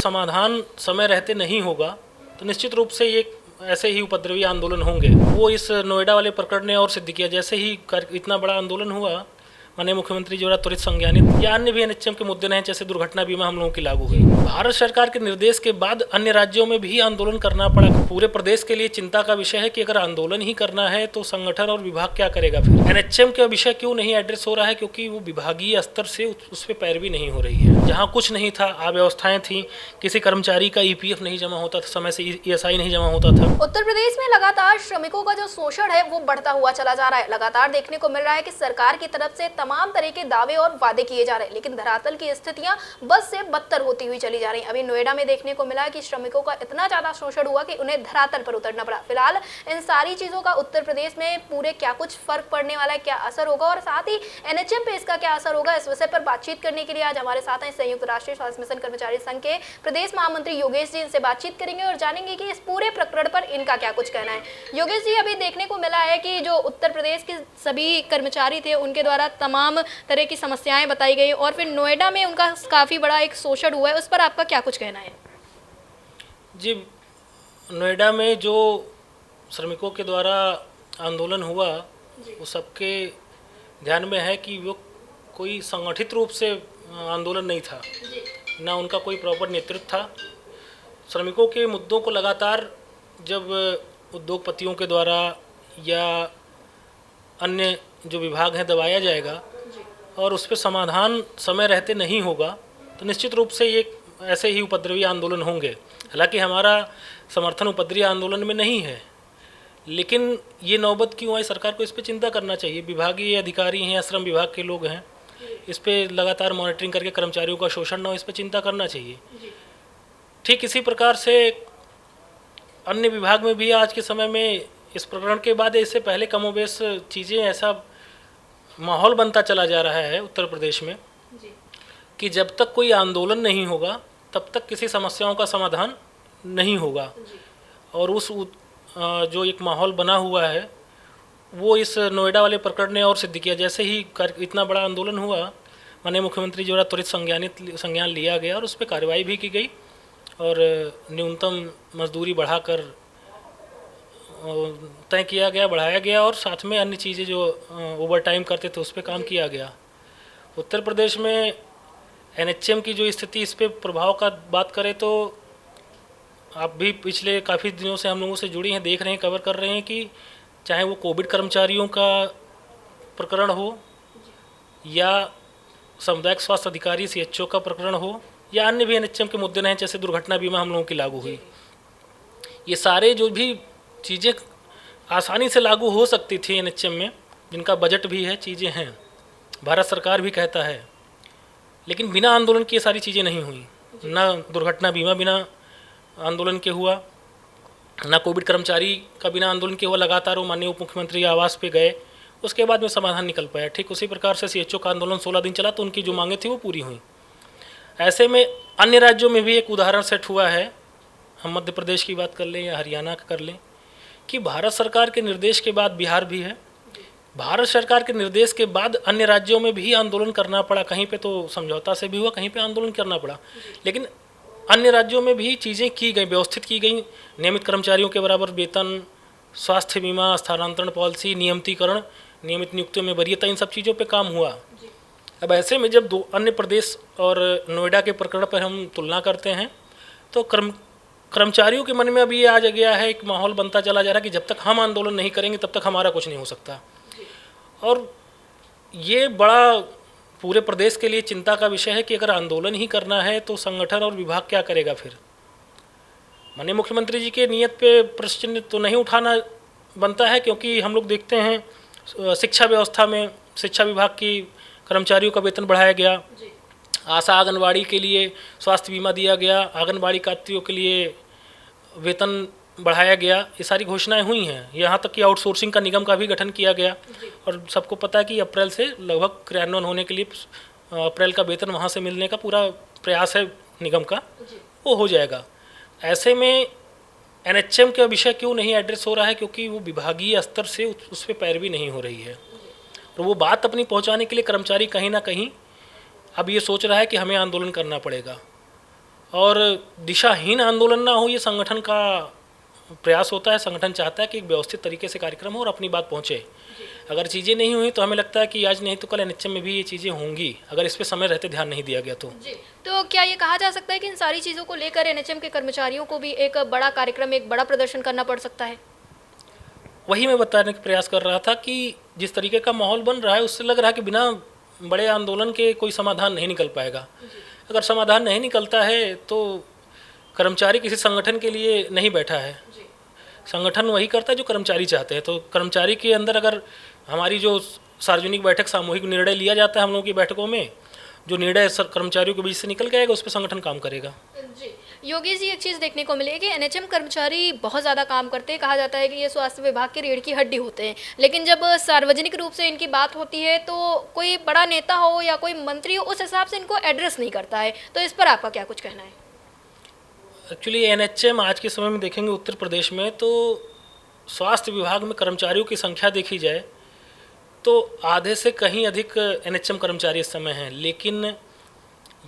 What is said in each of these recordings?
समाधान समय रहते नहीं होगा तो निश्चित रूप से ये ऐसे ही उपद्रवी आंदोलन होंगे। वो इस नोएडा वाले प्रकरण ने और सिद्ध किया। जैसे ही इतना बड़ा आंदोलन हुआ, माननीय मुख्यमंत्री जी द्वारा त्वरित संज्ञानित या अन्य भी एनएचएम के मुद्दे नहीं, जैसे दुर्घटना बीमा हम लोगों की लागू हुई। भारत सरकार के निर्देश के बाद अन्य राज्यों में भी आंदोलन करना पड़ा। पूरे प्रदेश के लिए चिंता का विषय है कि अगर आंदोलन ही करना है तो संगठन और विभाग क्या करेगा फिर। एनएचएम का विषय क्यों नहीं एड्रेस हो रहा है? क्योंकि वो विभागीय स्तर से उस पर पैरवी नहीं हो रही है। जहाँ कुछ नहीं था, अव्यवस्थाएं थी, किसी कर्मचारी का ईपीएफ नहीं जमा होता था, समय से ईएसआई नहीं जमा होता था। उत्तर प्रदेश में लगातार श्रमिकों का जो शोषण है वो बढ़ता हुआ चला जा रहा है। लगातार देखने को मिल रहा है कि सरकार की तरफ से तमाम तरह के दावे और वादे किए जा रहे हैं, लेकिन धरातल की स्थितियां बद से बदतर होती हुई चली जा रही हैं। अभी नोएडा में देखने को मिला कि श्रमिकों का इतना ज्यादा शोषण हुआ कि उन्हें धरातल पर उतरना पड़ा। फिलहाल इन सारी चीजों का उत्तर प्रदेश में पूरे क्या कुछ फर्क पड़ने वाला है, क्या असर होगा और साथ ही एनएचएम पे इसका क्या असर होगा, इस विषय पर बातचीत करने के लिए आज हमारे साथ हैं संयुक्त राष्ट्रीय स्वास्थ्य मिशन कर्मचारी संघ के प्रदेश महामंत्री योगेश जी। इनसे बातचीत करेंगे और जानेंगे कि इस पूरे प्रकरण पर इनका क्या कुछ कहना है। योगेश जी, अभी देखने को मिला है कि जो उत्तर प्रदेश के सभी कर्मचारी थे उनके द्वारा तमाम तरह की समस्याएं बताई गई और फिर नोएडा में उनका काफी बड़ा एक शोषण हुआ है, उस पर आपका क्या कुछ कहना है? जी, नोएडा में जो श्रमिकों के द्वारा आंदोलन हुआ वो सबके ध्यान में है कि वो कोई संगठित रूप से आंदोलन नहीं था, ना उनका कोई प्रॉपर नेतृत्व था। श्रमिकों के मुद्दों को लगातार जब उद्योगपतियों के द्वारा या अन्य जो विभाग हैं दबाया जाएगा और उस पर समाधान समय रहते नहीं होगा तो निश्चित रूप से ये ऐसे ही उपद्रवी आंदोलन होंगे। हालांकि हमारा समर्थन उपद्रवी आंदोलन में नहीं है, लेकिन ये नौबत क्यों आई, सरकार को इस पर चिंता करना चाहिए। विभागीय अधिकारी हैं, श्रम विभाग के लोग हैं, इस पर लगातार मॉनिटरिंग करके कर्मचारियों का शोषण न हो, इस पर चिंता करना चाहिए। ठीक इसी प्रकार से अन्य विभाग में भी आज के समय में इस प्रकरण के बाद, इससे पहले कमोबेश चीज़ें ऐसा माहौल बनता चला जा रहा है उत्तर प्रदेश में कि जब तक कोई आंदोलन नहीं होगा तब तक किसी समस्याओं का समाधान नहीं होगा। और उस जो एक माहौल बना हुआ है वो इस नोएडा वाले प्रकरण ने और सिद्ध किया। जैसे ही इतना बड़ा आंदोलन हुआ, माननीय मुख्यमंत्री जी द्वारा त्वरित संज्ञान लिया गया और उस पर कार्रवाई भी की गई और न्यूनतम मजदूरी बढ़ाकर तय किया गया, बढ़ाया गया और साथ में अन्य चीज़ें जो ओवर टाइम करते थे उस पर काम किया गया। उत्तर प्रदेश में एनएचएम की जो स्थिति, इस पे प्रभाव का बात करें तो आप भी पिछले काफ़ी दिनों से हम लोगों से जुड़ी हैं, देख रहे हैं, कवर कर रहे हैं कि चाहे वो कोविड कर्मचारियों का प्रकरण हो या सामुदायिक स्वास्थ्य अधिकारी सीएचओ का प्रकरण हो या अन्य भी एनएचएम के मुद्दे नहीं, जैसे दुर्घटना बीमा हम लोगों की लागू हुई। ये सारे जो भी चीज़ें आसानी से लागू हो सकती थी एनएचएम में, जिनका बजट भी है, चीज़ें हैं, भारत सरकार भी कहता है, लेकिन बिना आंदोलन की ये सारी चीज़ें नहीं हुई। ना दुर्घटना बीमा बिना आंदोलन के हुआ, ना कोविड कर्मचारी का बिना आंदोलन के हुआ। लगातार वो माननीय उप मुख्यमंत्री आवास पे गए, उसके बाद में समाधान निकल पाया। ठीक उसी प्रकार से सीएचओ का आंदोलन 16 दिन चला तो उनकी जो मांगें थी वो पूरी हुई। ऐसे में अन्य राज्यों में भी एक उदाहरण सेट हुआ है, हम मध्य प्रदेश की बात कर लें या हरियाणा का कर लें, कि भारत सरकार के निर्देश के बाद बिहार भी है, भारत सरकार के निर्देश के बाद अन्य राज्यों में भी आंदोलन करना पड़ा। कहीं पे तो समझौता से भी हुआ, कहीं पे आंदोलन करना पड़ा, लेकिन अन्य राज्यों में भी चीज़ें की गई, व्यवस्थित की गई। नियमित कर्मचारियों के बराबर वेतन, स्वास्थ्य बीमा, स्थानांतरण पॉलिसी, नियमितीकरण, नियमित नियुक्तियों में वरीयता, इन सब चीज़ों पर काम हुआ। अब ऐसे में जब दो अन्य प्रदेश और नोएडा के प्रकरण पर हम तुलना करते हैं तो कर्मचारियों के मन में अभी ये आ गया है, एक माहौल बनता चला जा रहा है कि जब तक हम आंदोलन नहीं करेंगे तब तक हमारा कुछ नहीं हो सकता। और ये बड़ा पूरे प्रदेश के लिए चिंता का विषय है कि अगर आंदोलन ही करना है तो संगठन और विभाग क्या करेगा फिर। माननीय मुख्यमंत्री जी के नियत पे प्रश्न चिन्ह तो नहीं उठाना बनता है, क्योंकि हम लोग देखते हैं शिक्षा व्यवस्था में शिक्षा विभाग की कर्मचारियों का वेतन बढ़ाया गया, आशा आंगनबाड़ी के लिए स्वास्थ्य बीमा दिया गया, आंगनबाड़ी कार्मिकों के लिए वेतन बढ़ाया गया, ये सारी घोषणाएं हुई हैं। यहाँ तक कि आउटसोर्सिंग का निगम का भी गठन किया गया और सबको पता है कि अप्रैल से लगभग क्रियान्वयन होने के लिए अप्रैल का वेतन वहाँ से मिलने का पूरा प्रयास है निगम का, वो हो जाएगा। ऐसे में एनएचएम का विषय क्यों नहीं एड्रेस हो रहा है? क्योंकि वो विभागीय स्तर से उस पर पैरवी नहीं हो रही है और वो बात अपनी पहुँचाने के लिए कर्मचारी कहीं ना कहीं अब ये सोच रहा है कि हमें आंदोलन करना पड़ेगा। और दिशाहीन आंदोलन ना हो, ये संगठन का प्रयास होता है। संगठन चाहता है कि एक व्यवस्थित तरीके से कार्यक्रम हो और अपनी बात पहुँचे। अगर चीज़ें नहीं हुई तो हमें लगता है कि आज नहीं तो कल एनएचएम में भी ये चीज़ें होंगी, अगर इस पे समय रहते ध्यान नहीं दिया गया तो। जी, तो क्या ये कहा जा सकता है कि इन सारी चीज़ों को लेकर एनएचएम के कर्मचारियों को भी एक बड़ा कार्यक्रम, एक बड़ा प्रदर्शन करना पड़ सकता है? वही मैं बताने का प्रयास कर रहा था कि जिस तरीके का माहौल बन रहा है उससे लग रहा है कि बिना बड़े आंदोलन के कोई समाधान नहीं निकल पाएगा। अगर समाधान नहीं निकलता है तो कर्मचारी किसी संगठन के लिए नहीं बैठा है, संगठन वही करता है जो कर्मचारी चाहते हैं। तो कर्मचारी के अंदर अगर हमारी जो सार्वजनिक बैठक, सामूहिक निर्णय लिया जाता है हम लोगों की बैठकों में, जो निर्णय कर्मचारियों के बीच से निकल के आएगा उस पर संगठन काम करेगा। जी, योगेश जी, एक चीज़ देखने को मिलेगी कि एनएचएम कर्मचारी बहुत ज़्यादा काम करते हैं। कहा जाता है कि ये स्वास्थ्य विभाग के रीढ़ की हड्डी होते हैं, लेकिन जब सार्वजनिक रूप से इनकी बात होती है तो कोई बड़ा नेता हो या कोई मंत्री हो, उस हिसाब से इनको एड्रेस नहीं करता है। तो इस पर आपका क्या कुछ कहना है? एक्चुअली एनएचएम आज के समय में देखेंगे उत्तर प्रदेश में तो स्वास्थ्य विभाग में कर्मचारियों की संख्या देखी जाए तो आधे से कहीं अधिक एनएचएम कर्मचारी इस समय हैं। लेकिन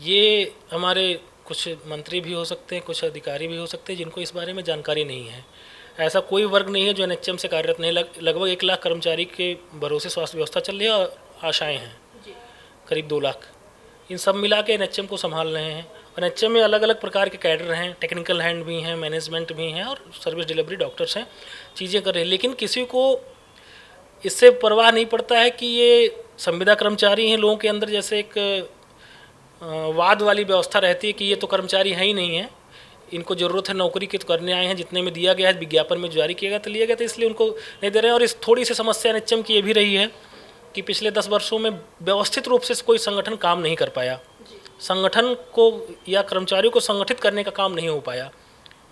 ये हमारे कुछ मंत्री भी हो सकते हैं, कुछ अधिकारी भी हो सकते हैं जिनको इस बारे में जानकारी नहीं है। ऐसा कोई वर्ग नहीं है जो एनएचएम से कार्यरत नहीं। लगभग 1 लाख कर्मचारी के भरोसे स्वास्थ्य व्यवस्था चल रही है और आशाएँ हैं करीब 2 लाख। इन सब मिला के एनएचएम को संभाल रहे हैं। और एनएचएम में अलग अलग प्रकार के कैडर हैं, टेक्निकल हैंड भी हैं, मैनेजमेंट भी हैं और सर्विस डिलीवरी डॉक्टर्स हैं, चीज़ें कर रहे हैं। लेकिन किसी को इससे परवाह नहीं पड़ता है कि ये संविदा कर्मचारी हैं। लोगों के अंदर जैसे एक वाद वाली व्यवस्था रहती है कि ये तो कर्मचारी हैं ही नहीं है, इनको ज़रूरत है नौकरी की तो करने आए हैं, जितने में दिया गया है विज्ञापन में जारी किया गया तो लिया गया था, इसलिए उनको नहीं दे रहे हैं। और इस थोड़ी सी समस्या एनएचएम की ये भी रही है कि पिछले 10 वर्षों में व्यवस्थित रूप से कोई संगठन काम नहीं कर पाया। संगठन को या कर्मचारियों को संगठित करने का काम नहीं हो पाया।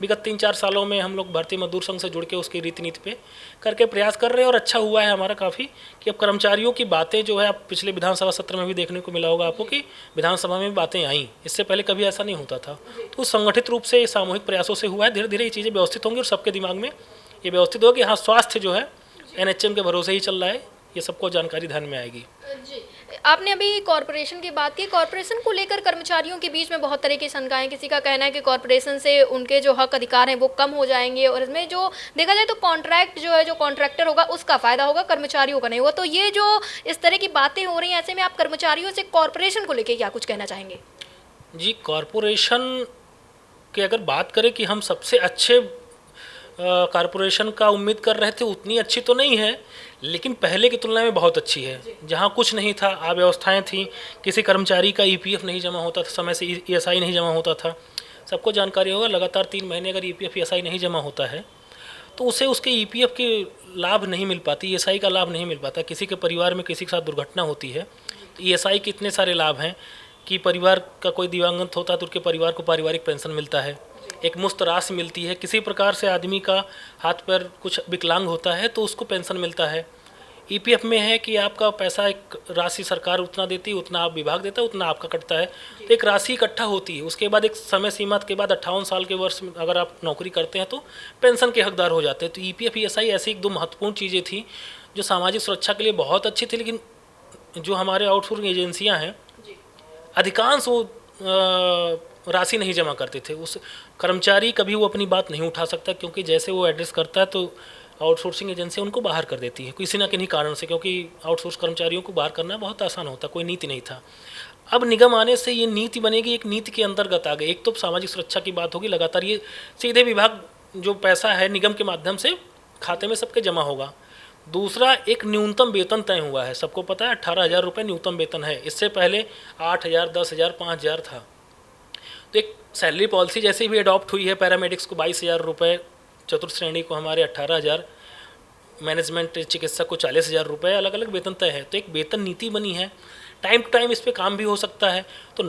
विगत 3-4 सालों में हम लोग भारतीय मजदूर संघ से जुड़ के उसकी रीति नीति पे करके प्रयास कर रहे हैं और अच्छा हुआ है हमारा काफ़ी कि अब कर्मचारियों की बातें जो है, अब पिछले विधानसभा सत्र में भी देखने को मिला होगा आपको कि विधानसभा में भी बातें आई। इससे पहले कभी ऐसा नहीं होता था। तो संगठित रूप से सामूहिक प्रयासों से हुआ है। धीरे धीरे ये चीज़ें व्यवस्थित होंगी और सबके दिमाग में ये व्यवस्थित होगा कि हाँ, स्वास्थ्य जो है एनएचएम के भरोसे ही चल रहा है। ये सबको जानकारी ध्यान में आएगी। जी, आपने अभी कॉरपोरेशन की बात की। कॉरपोरेशन को लेकर कर्मचारियों के बीच में बहुत तरह की शंकाएं। किसी का कहना है कि कॉरपोरेशन से उनके जो हक अधिकार हैं वो कम हो जाएंगे और इसमें जो देखा जाए तो कॉन्ट्रैक्ट जो है, जो कॉन्ट्रैक्टर होगा उसका फ़ायदा होगा, कर्मचारियों का नहीं होगा। तो ये जो इस तरह की बातें हो रही हैं, ऐसे में आप कर्मचारियों से कॉरपोरेशन को लेकर क्या कुछ कहना चाहेंगे? जी, कॉरपोरेशन की अगर बात करें कि हम सबसे अच्छे कॉरपोरेशन का उम्मीद कर रहे थे, उतनी अच्छी तो नहीं है, लेकिन पहले की तुलना में बहुत अच्छी है। जहाँ कुछ नहीं था, अव्यवस्थाएं थी, किसी कर्मचारी का ईपीएफ नहीं जमा होता था, समय से ईएसआई नहीं जमा होता था। सबको जानकारी होगा, लगातार 3 महीने अगर ईपीएफ ईएसआई नहीं जमा होता है तो उसे उसके ईपीएफ के लाभ नहीं मिल पाती, ईएसआई का लाभ नहीं मिल पाता। किसी के परिवार में किसी के साथ दुर्घटना होती है तो ईएसआई के इतने सारे लाभ हैं कि परिवार का कोई दिवंगत होता है तो उनके परिवार को पारिवारिक पेंशन मिलता है, एक मुफ्त राशि मिलती है। किसी प्रकार से आदमी का हाथ पैर कुछ विकलांग होता है तो उसको पेंशन मिलता है। ईपीएफ में है कि आपका पैसा एक राशि सरकार उतना देती है, उतना आप विभाग देता है, उतना आपका कटता है। तो एक राशि इकट्ठा होती है, उसके बाद एक समय सीमा के बाद 58 साल के वर्ष में अगर आप नौकरी करते हैं तो पेंशन के हकदार हो जाते हैं। तो ईपीएफ ईएसआई ऐसी 1-2 महत्वपूर्ण चीज़ें थी जो सामाजिक सुरक्षा के लिए बहुत अच्छी थी। लेकिन जो हमारे आउटसोर्सिंग एजेंसियाँ हैं, अधिकांश वो राशि नहीं जमा करते थे। उस कर्मचारी कभी वो अपनी बात नहीं उठा सकता, क्योंकि जैसे वो एड्रेस करता है तो आउटसोर्सिंग एजेंसी उनको बाहर कर देती है किसी न किसी कारण से, क्योंकि आउटसोर्स कर्मचारियों को बाहर करना बहुत आसान होता, कोई नीति नहीं था। अब निगम आने से ये नीति बनेगी, एक नीति के अंतर्गत आ गई। एक तो सामाजिक सुरक्षा की बात होगी, लगातार ये सीधे विभाग जो पैसा है निगम के माध्यम से खाते में सबके जमा होगा। दूसरा, एक न्यूनतम वेतन तय हुआ है, सबको पता है 18,000 रुपये न्यूनतम वेतन है। इससे पहले 8,000, 10,000, 5,000 था। तो एक सैलरी पॉलिसी जैसे भी अडॉप्ट हुई है, पैरामेडिक्स को 22,000 रुपये, चतुर्थ श्रेणी को हमारे 18,000, मैनेजमेंट चिकित्सक को 40,000 रुपये, अलग अलग वेतन तय है। तो एक वेतन नीति बनी है, टाइम टू टाइम इस पर काम भी हो सकता है। तो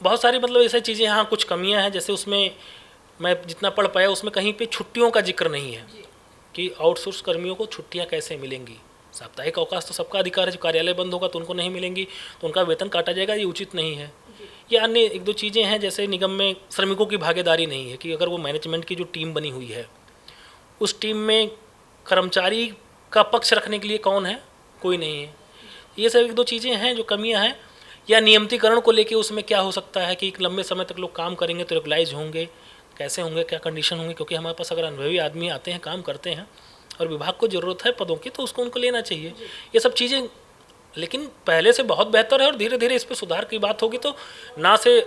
बहुत सारी मतलब ऐसी चीज़ें, हाँ कुछ कमियां हैं, जैसे उसमें मैं जितना पढ़ पाया उसमें कहीं पे छुट्टियों का जिक्र नहीं है कि आउटसोर्स कर्मियों को छुट्टियां कैसे मिलेंगी। साप्ताहिक अवकाश तो सबका अधिकार है, जो कार्यालय बंद होगा तो उनको नहीं मिलेंगी, तो उनका वेतन काटा जाएगा, ये उचित नहीं है। या अन्य 1-2 चीज़ें हैं, जैसे निगम में श्रमिकों की भागीदारी नहीं है कि अगर वो मैनेजमेंट की जो टीम बनी हुई है उस टीम में कर्मचारी का पक्ष रखने के लिए कौन है, कोई नहीं है। ये सब 1-2 चीज़ें हैं जो कमियां हैं या नियमितीकरण को लेके उसमें क्या हो सकता है कि एक लंबे समय तक लोग काम करेंगे तो रेगुलाइज होंगे, कैसे होंगे, क्या कंडीशन होंगे, क्योंकि हमारे पास अगर अनुभवी आदमी आते हैं, काम करते हैं और विभाग को ज़रूरत है पदों की तो उसको उनको लेना चाहिए। ये सब चीज़ें लेकिन पहले से बहुत बेहतर है और धीरे धीरे इस पर सुधार की बात होगी तो ना से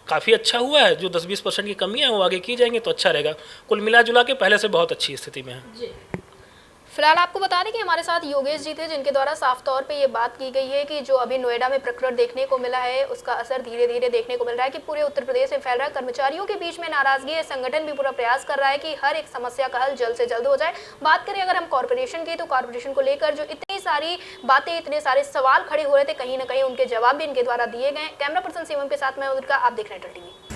काफ़ी अच्छा हुआ है। जो 10-20% की कमी है वो आगे की जाएंगे तो अच्छा रहेगा। कुल मिला जुला के पहले से बहुत अच्छी स्थिति में है। फिलहाल आपको बता दें कि हमारे साथ योगेश जी थे, जिनके द्वारा साफ तौर पे ये बात की गई है कि जो अभी नोएडा में प्रकरण देखने को मिला है उसका असर धीरे धीरे देखने को मिल रहा है कि पूरे उत्तर प्रदेश में फैल रहा है। कर्मचारियों के बीच में नाराजगी है, संगठन भी पूरा प्रयास कर रहा है कि हर एक समस्या का हल जल्द से जल्द हो जाए। बात करें अगर हम कॉर्पोरेशन की, तो कॉर्पोरेशन को लेकर जो इतनी सारी बातें, इतने सारे सवाल खड़े हो रहे थे, कहीं ना कहीं उनके जवाब भी इनके द्वारा दिए गए। कैमरा पर्सन शिवम के साथ मैं उनका, आप देख रहे हैं टीवी।